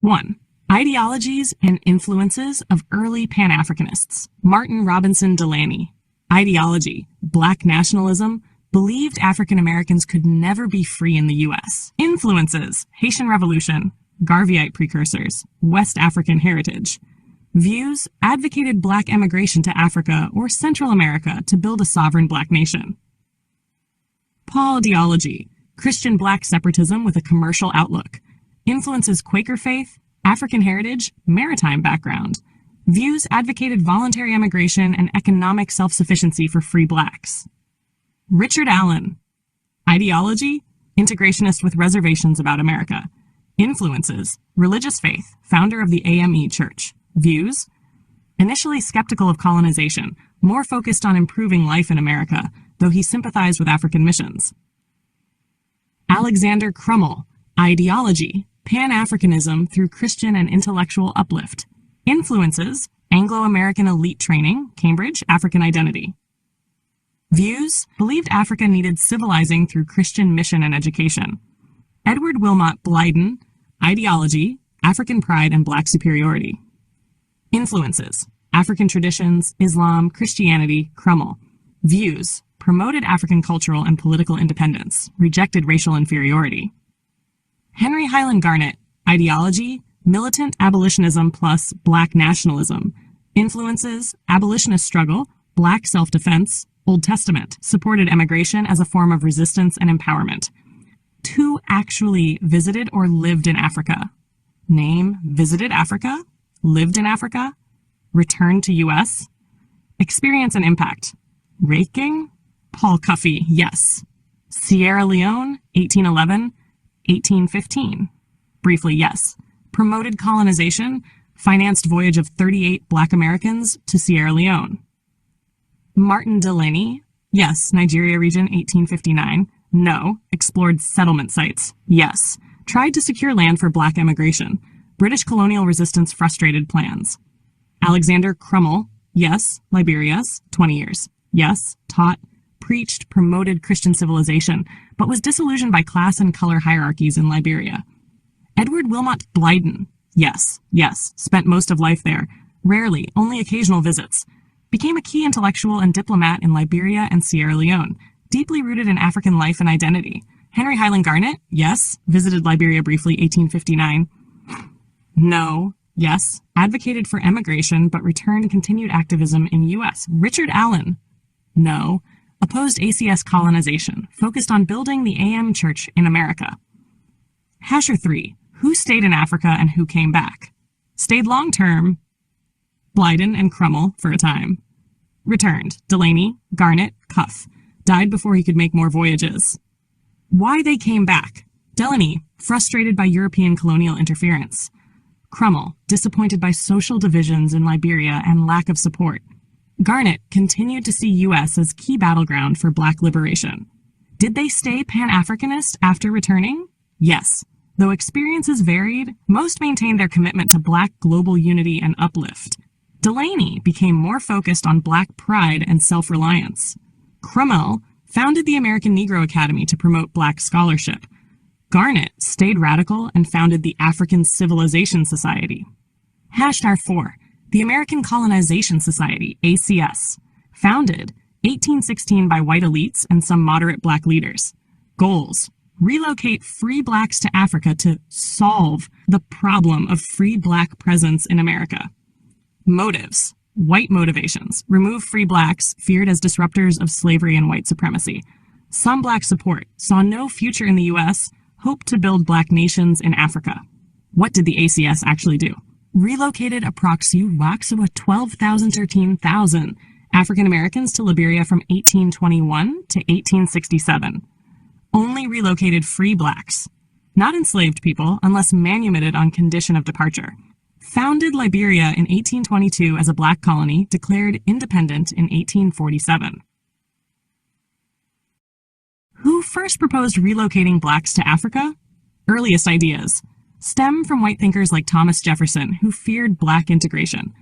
1. Ideologies and influences of early Pan-Africanists. Martin Robinson Delaney. Ideology, Black nationalism, believed African Americans could never be free in the U.S. Influences, Haitian Revolution, Garveyite precursors, West African heritage. Views, advocated Black emigration to Africa or Central America to build a sovereign Black nation. Paul ideology, Christian Black separatism with a commercial outlook. Influences Quaker faith, African heritage, maritime background. Views advocated voluntary emigration and economic self-sufficiency for free Blacks. Richard Allen. Ideology, integrationist with reservations about America. Influences, religious faith, founder of the AME Church. Views, initially skeptical of colonization, more focused on improving life in America, though he sympathized with African missions. Alexander Crummell. Ideology, Pan-Africanism through Christian and intellectual uplift. Influences, Anglo-American elite training, Cambridge, African identity. Views, believed Africa needed civilizing through Christian mission and education. Edward Wilmot Blyden. Ideology, African pride and Black superiority. Influences, African traditions, Islam, Christianity, Crummell. Views, promoted African cultural and political independence, rejected racial inferiority. Henry Highland Garnet. Ideology, militant abolitionism plus Black nationalism. Influences, abolitionist struggle, Black self-defense, Old Testament, supported emigration as a form of resistance and empowerment. 2 actually visited or lived in Africa. Name, visited Africa, lived in Africa, returned to U.S. Experience and impact. Raking, Paul Cuffey, yes. Sierra Leone, 1811, 1815. Briefly, yes. Promoted colonization, financed voyage of 38 Black Americans to Sierra Leone. Martin Delaney, yes. Nigeria region, 1859. No. Explored settlement sites, yes. Tried to secure land for Black emigration. British colonial resistance frustrated plans. Alexander Crummell, yes. Liberia's, 20 years. Yes. Taught, preached, promoted Christian civilization, but was disillusioned by class and color hierarchies in Liberia. Edward Wilmot Blyden, yes. Spent most of life there. Rarely, only occasional visits. Became a key intellectual and diplomat in Liberia and Sierra Leone, deeply rooted in African life and identity. Henry Highland Garnet, yes. Visited Liberia briefly, 1859. No. Yes. Advocated for emigration, but returned continued activism in U.S. Richard Allen. No. Opposed ACS colonization, focused on building the AM Church in America. Hasher 3. Who stayed in Africa and who came back? Stayed long-term, Blyden and Crummell for a time. Returned, Delaney, Garnet, Cuff. Died before he could make more voyages. Why they came back? Delaney, frustrated by European colonial interference. Crummell, disappointed by social divisions in Liberia and lack of support. Garnet continued to see U.S. as key battleground for Black liberation. Did they stay Pan-Africanist after returning? Yes. Though experiences varied, most maintained their commitment to Black global unity and uplift. Delaney became more focused on Black pride and self-reliance. Crummell founded the American Negro Academy to promote Black scholarship. Garnet stayed radical and founded the African Civilization Society. Hashtag 4. The American Colonization Society, ACS. Founded 1816 by white elites and some moderate Black leaders. Goals: relocate free Blacks to Africa to solve the problem of free Black presence in America. Motives: white motivations. Remove free Blacks, feared as disruptors of slavery and white supremacy. Some Black support saw no future in the U.S., hoped to build Black nations in Africa. What did the ACS actually do? Relocated approximately 12,000 to 13,000 African Americans to Liberia from 1821 to 1867. Only relocated free Blacks, not enslaved people unless manumitted on condition of departure. Founded Liberia in 1822 as a Black colony, declared independent in 1847. Who first proposed relocating Blacks to Africa? Earliest ideas stem from white thinkers like Thomas Jefferson, who feared Black integration.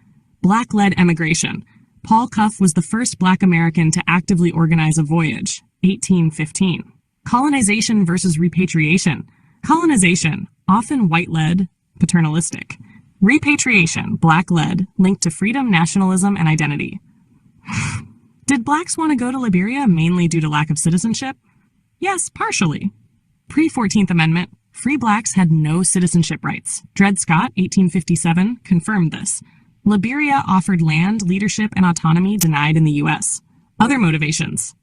Black-led emigration. Paul Cuff was the first Black American to actively organize a voyage, 1815. Colonization versus repatriation. Colonization, often white-led, paternalistic. Repatriation, black-led, linked to freedom, nationalism, and identity. Did blacks want to go to Liberia mainly due to lack of citizenship? Yes, partially. Pre-14th Amendment, free blacks had no citizenship rights. Dred Scott, 1857, confirmed this. Liberia offered land, leadership, and autonomy denied in the U.S. Other motivations: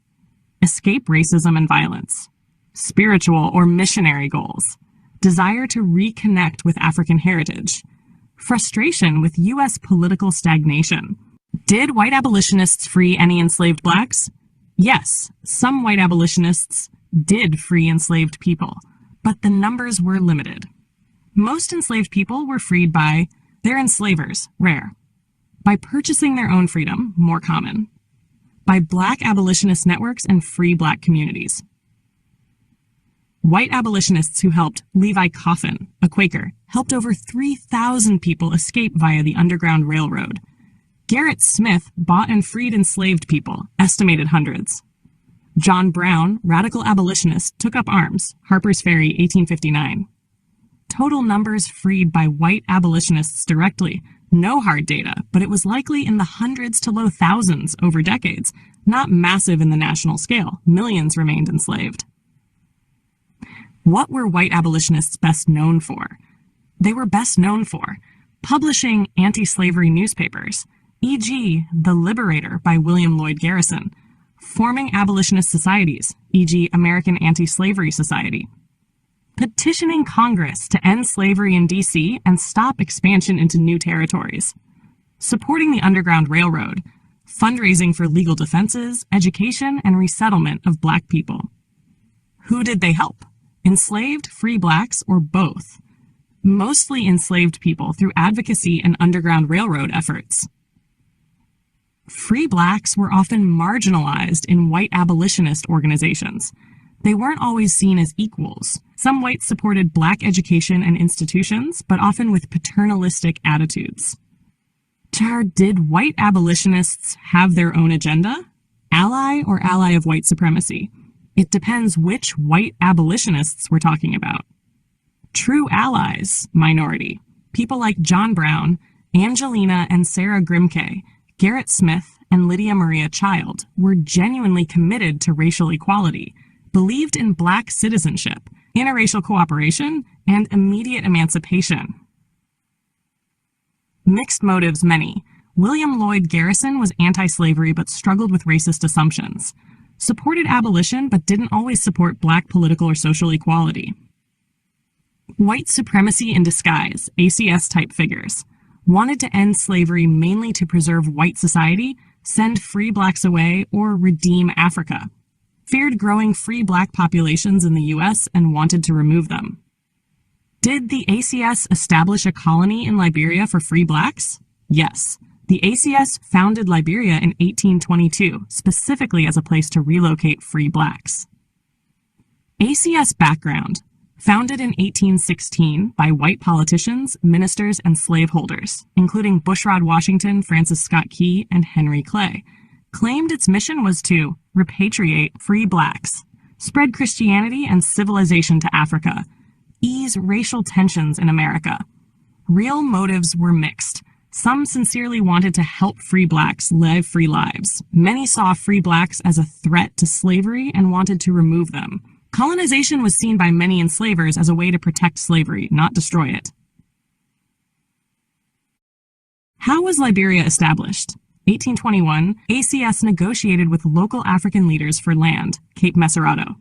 escape racism and violence, spiritual or missionary goals, desire to reconnect with African heritage, frustration with U.S. political stagnation. Did white abolitionists free any enslaved blacks? Yes, some white abolitionists did free enslaved people, but the numbers were limited. Most enslaved people were freed by their enslavers, rare; by purchasing their own freedom, more common; by black abolitionist networks and free black communities. White abolitionists who helped Levi Coffin, a Quaker, helped over 3,000 people escape via the Underground Railroad. Gerrit Smith bought and freed enslaved people, estimated hundreds. John Brown, radical abolitionist, took up arms, Harper's Ferry, 1859. Total numbers freed by white abolitionists directly. No hard data, but it was likely in the hundreds to low thousands over decades, not massive in the national scale. Millions remained enslaved. What were white abolitionists best known for? They were best known for publishing anti-slavery newspapers, e.g. The Liberator by William Lloyd Garrison, forming abolitionist societies, e.g. American Anti-Slavery Society, petitioning Congress to end slavery in D.C. and stop expansion into new territories, supporting the Underground Railroad, fundraising for legal defenses, education, and resettlement of black people. Who did they help? Enslaved, free blacks, or both? Mostly enslaved people through advocacy and Underground Railroad efforts. Free blacks were often marginalized in white abolitionist organizations. They weren't always seen as equals. Some whites supported black education and institutions, but often with paternalistic attitudes. Did white abolitionists have their own agenda? Ally or ally of white supremacy? It depends which white abolitionists we're talking about. True allies, minority. People like John Brown, Angelina and Sarah Grimke, Gerrit Smith, and Lydia Maria Child were genuinely committed to racial equality, believed in black citizenship, interracial cooperation, and immediate emancipation. Mixed motives many. William Lloyd Garrison was anti-slavery but struggled with racist assumptions. Supported abolition but didn't always support black political or social equality. White supremacy in disguise, ACS-type figures. Wanted to end slavery mainly to preserve white society, send free blacks away, or redeem Africa. Feared growing free black populations in the U.S. and wanted to remove them. Did the ACS establish a colony in Liberia for free blacks? Yes. The ACS founded Liberia in 1822, specifically as a place to relocate free blacks. ACS background. Founded in 1816 by white politicians, ministers, and slaveholders, including Bushrod Washington, Francis Scott Key, and Henry Clay, claimed its mission was to repatriate free blacks, spread Christianity and civilization to Africa, ease racial tensions in America. Real motives were mixed. Some sincerely wanted to help free blacks live free lives. Many saw free blacks as a threat to slavery and wanted to remove them. Colonization was seen by many enslavers as a way to protect slavery, not destroy it. How was Liberia established? 1821, ACS negotiated with local African leaders for land, Cape Mesurado.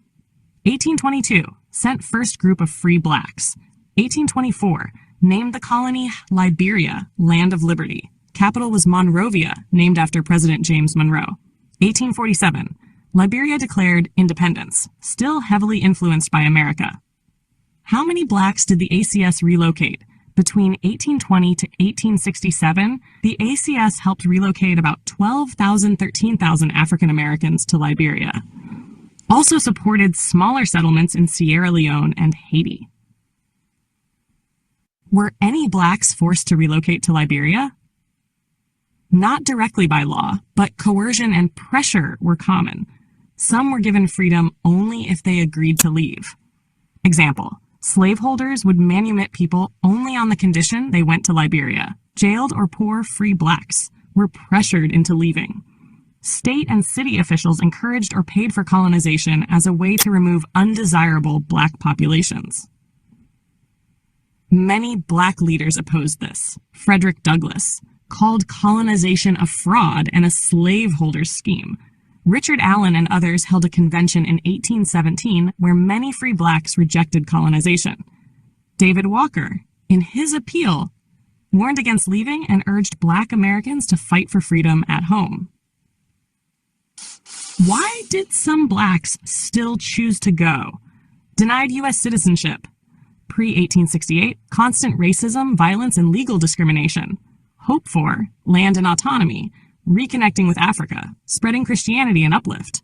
1822, sent first group of free blacks. 1824, named the colony Liberia, Land of Liberty. Capital was Monrovia, named after President James Monroe. 1847, Liberia declared independence, still heavily influenced by America. How many blacks did the ACS relocate? Between 1820 to 1867, the ACS helped relocate about 13,000 African Americans to Liberia. Also supported smaller settlements in Sierra Leone and Haiti. Were any blacks forced to relocate to Liberia? Not directly by law, but coercion and pressure were common. Some were given freedom only if they agreed to leave. Example, Slaveholders would manumit people only on the condition they went to Liberia. Jailed or poor free blacks were pressured into leaving. State and city officials encouraged or paid for colonization as a way to remove undesirable black populations. Many black leaders opposed this. Frederick Douglass called colonization a fraud and a slaveholder's scheme. Richard Allen and others held a convention in 1817 where many free blacks rejected colonization. David Walker, in his appeal, warned against leaving and urged black Americans to fight for freedom at home. Why did some blacks still choose to go? Denied U.S. citizenship. Pre-1868, constant racism, violence, and legal discrimination. Hope for land and autonomy, reconnecting with Africa, spreading Christianity and uplift.